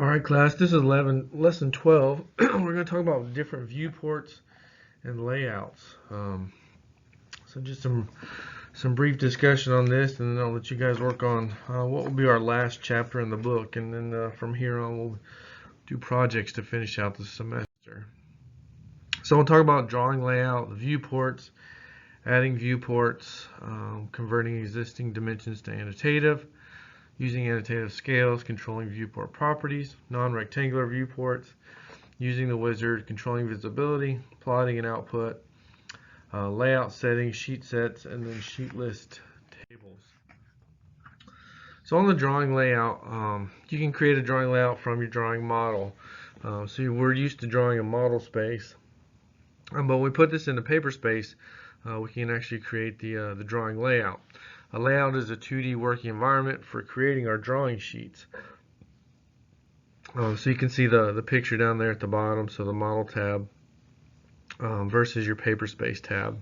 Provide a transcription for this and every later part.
Alright class, this is lesson 12. We're going to talk about different viewports and layouts. So just some brief discussion on this, and then I'll let you guys work on what will be our last chapter in the book, and then from here on we'll do projects to finish out the semester. So we'll talk about drawing layout, viewports, adding viewports, converting existing dimensions to annotative, using annotative scales, controlling viewport properties, non-rectangular viewports, using the wizard, controlling visibility, plotting and output, layout settings, sheet sets, and then sheet list tables. So on the drawing layout, you can create a drawing layout from your drawing model. So we're used to drawing a model space, but when we put this into paper space, we can actually create the drawing layout. A layout is a 2D working environment for creating our drawing sheets. So you can see the picture down there at the bottom, so the model tab versus your paper space tab.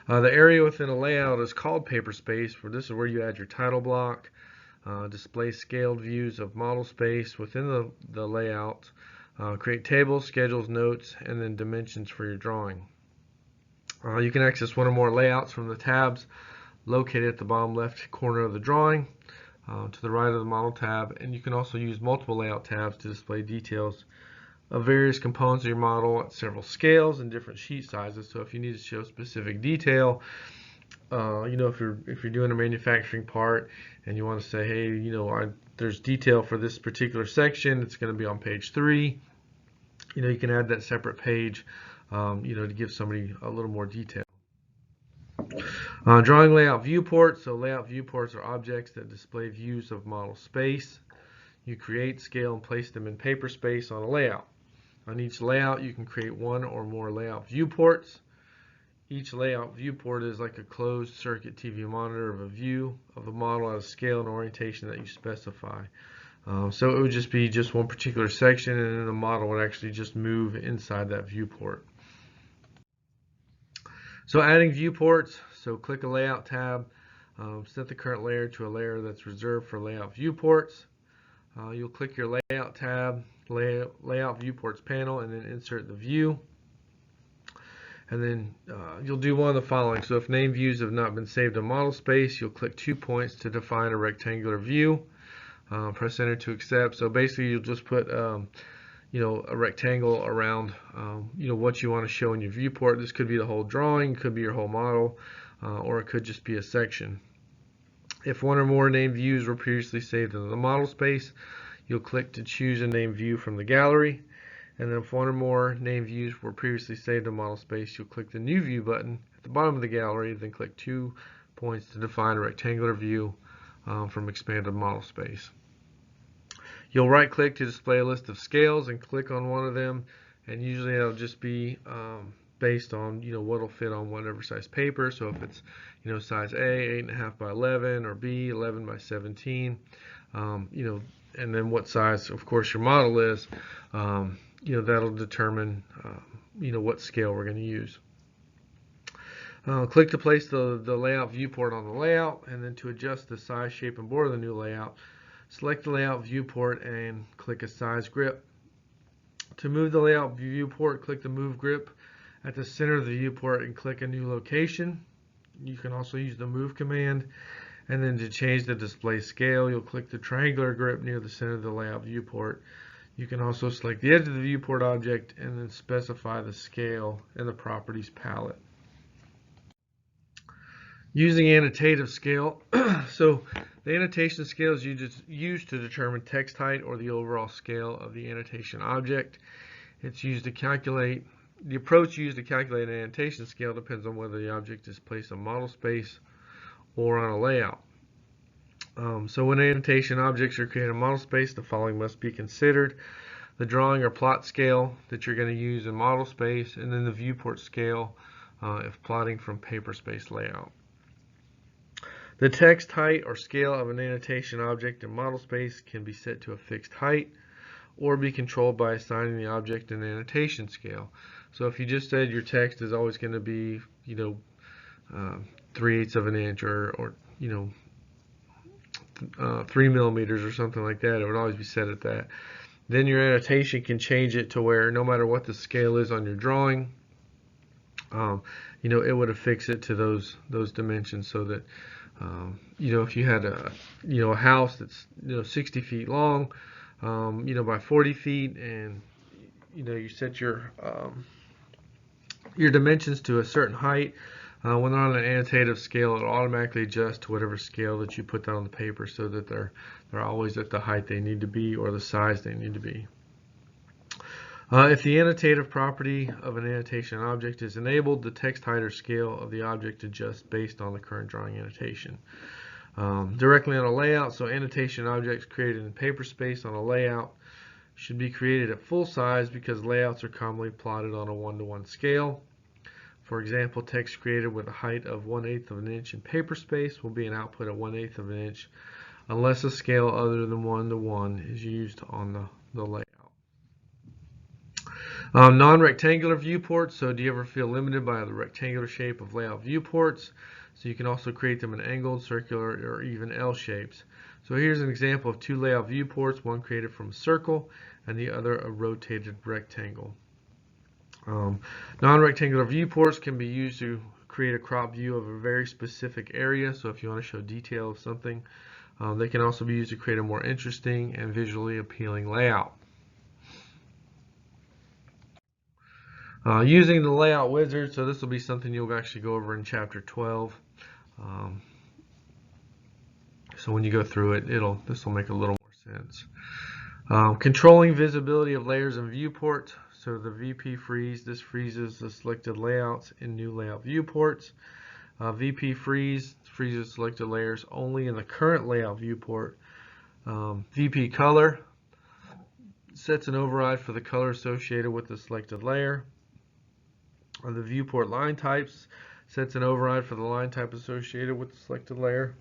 The area within a layout is called paper space. This is where you add your title block, display scaled views of model space within the layout, create tables, schedules, notes, and then dimensions for your drawing. You can access one or more layouts from the tabs located at the bottom left corner of the drawing, to the right of the model tab, and you can also use multiple layout tabs to display details of various components of your model at several scales and different sheet sizes. So if you need to show specific detail, if you're doing a manufacturing part and you want to say, hey, there's detail for this particular section, it's going to be on page 3. You can add that separate page, to give somebody a little more detail. Drawing layout viewports. So layout viewports are objects that display views of model space. You create, scale, and place them in paper space on a layout. On each layout, you can create one or more layout viewports. Each layout viewport is like a closed circuit TV monitor of a view of the model at a scale and orientation that you specify. So it would just be one particular section, and then the model would actually just move inside that viewport. So adding viewports, so click a layout tab, set the current layer to a layer that's reserved for layout viewports. You'll click your layout tab, layout viewports panel, and then insert the view. And then you'll do one of the following. So if name views have not been saved in model space, you'll click 2 points to define a rectangular view. Press enter to accept. So basically you'll just put a rectangle around what you want to show in your viewport. This could be the whole drawing, could be your whole model, or it could just be a section. If one or more named views were previously saved in the model space, you'll click to choose a named view from the gallery. And then if one or more named views were previously saved in model space, you'll click the new view button at the bottom of the gallery, then click 2 points to define a rectangular view from expanded model space. You'll right click to display a list of scales and click on one of them, and usually it'll just be based on what will fit on whatever size paper. So if it's size A, 8.5 by 11, or B, 11 by 17, and then what size of course your model is, that'll determine what scale we're going to use. Click to place the layout viewport on the layout, and then to adjust the size, shape, and border of the new layout, select the layout viewport and click a size grip. To move the layout viewport, click the move grip at the center of the viewport and click a new location. You can also use the move command, and then to change the display scale, you'll click the triangular grip near the center of the layout viewport. You can also select the edge of the viewport object and then specify the scale in the properties palette. Using annotative scale. So the annotation scale is used to determine text height or the overall scale of the annotation object. It's used to calculate, the approach used to calculate an annotation scale depends on whether the object is placed on model space or on a layout. So when annotation objects are created in model space, the following must be considered: the drawing or plot scale that you're going to use in model space, and then the viewport scale if plotting from paper space layout. The text height or scale of an annotation object in model space can be set to a fixed height or be controlled by assigning the object an annotation scale. So if you just said your text is always going to be 3/8 of an inch or 3 millimeters or something like that. It would always be set at that. Then your annotation can change it to where no matter what the scale is on your drawing, it would affix it to those dimensions, so that if you had a house that's 60 feet long, by 40 feet, and you set your dimensions to a certain height. When they're on an annotative scale, it'll automatically adjust to whatever scale that you put down on the paper, so that they're always at the height they need to be, or the size they need to be. If the annotative property of an annotation object is enabled, the text height or scale of the object adjusts based on the current drawing annotation. Directly on a layout, so annotation objects created in paper space on a layout should be created at full size, because layouts are commonly plotted on a 1:1 scale. For example, text created with a height of 1/8 of an inch in paper space will be an output at 1/8 of an inch, unless a scale other than 1:1 is used on the layout. Non-rectangular viewports. So do you ever feel limited by the rectangular shape of layout viewports? So you can also create them in angled, circular, or even L shapes. So here's an example of two layout viewports, one created from a circle and the other a rotated rectangle. Non-rectangular viewports can be used to create a crop view of a very specific area. So if you want to show detail of something, they can also be used to create a more interesting and visually appealing layout. Using the layout wizard, so this will be something you'll actually go over in chapter 12. So when you go through it, this will make a little more sense. Controlling visibility of layers in viewport. So the VP freeze, this freezes the selected layouts in new layout viewports. VP freeze freezes selected layers only in the current layout viewport. VP color sets an override for the color associated with the selected layer. The viewport line types sets an override for the line type associated with the selected layer.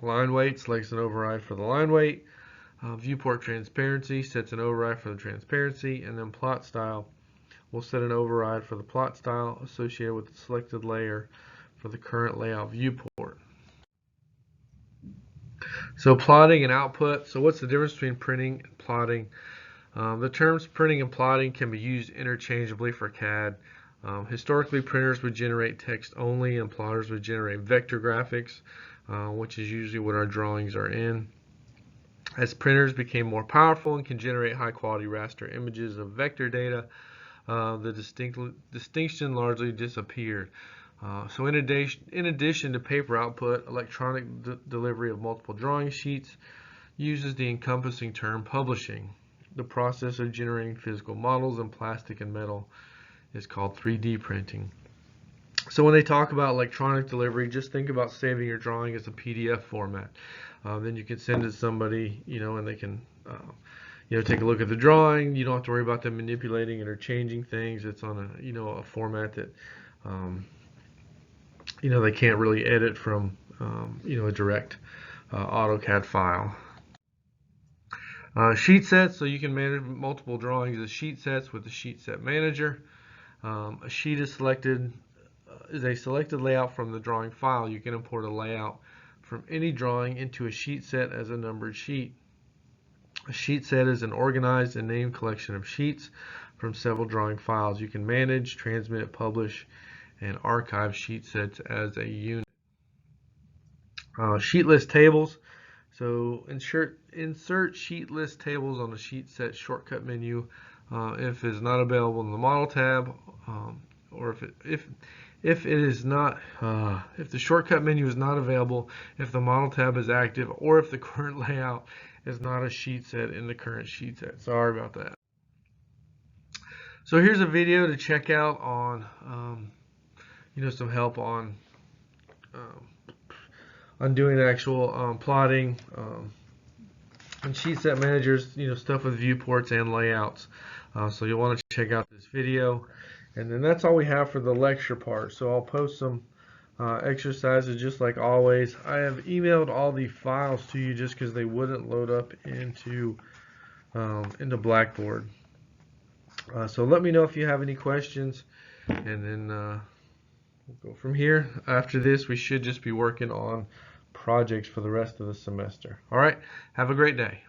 Line weight selects an override for the line weight. Viewport transparency sets an override for the transparency, and then plot style will set an override for the plot style associated with the selected layer for the current layout viewport. So plotting and output. So what's the difference between printing and plotting? The terms printing and plotting can be used interchangeably for CAD. Historically, printers would generate text only, and plotters would generate vector graphics, which is usually what our drawings are in. As printers became more powerful and can generate high-quality raster images of vector data, the distinction largely disappeared. So in addition to paper output, electronic delivery of multiple drawing sheets uses the encompassing term publishing. The process of generating physical models in plastic and metal is called 3D printing. So when they talk about electronic delivery, just think about saving your drawing as a PDF format. Then you can send it to somebody, and they can, take a look at the drawing. You don't have to worry about them manipulating it or changing things. It's on a format that, they can't really edit from, a direct AutoCAD file. Sheet sets, so you can manage multiple drawings as sheet sets with the sheet set manager. A sheet is a selected layout from the drawing file. You can import a layout from any drawing into a sheet set as a numbered sheet. A sheet set is an organized and named collection of sheets from several drawing files. You can manage, transmit, publish, and archive sheet sets as a unit. Sheet list tables. So insert sheet list tables on the sheet set shortcut menu if it is not available in the model tab, or if the shortcut menu is not available, if the model tab is active, or if the current layout is not a sheet set in the current sheet set. Sorry about that. So here's a video to check out on some help on doing the actual plotting and sheet set managers, stuff with viewports and layouts. So you'll want to check out this video. And then that's all we have for the lecture part. So I'll post some exercises just like always. I have emailed all the files to you just because they wouldn't load up into Blackboard. So let me know if you have any questions, and then we'll go from here. After this, we should just be working on projects for the rest of the semester. All right, have a great day.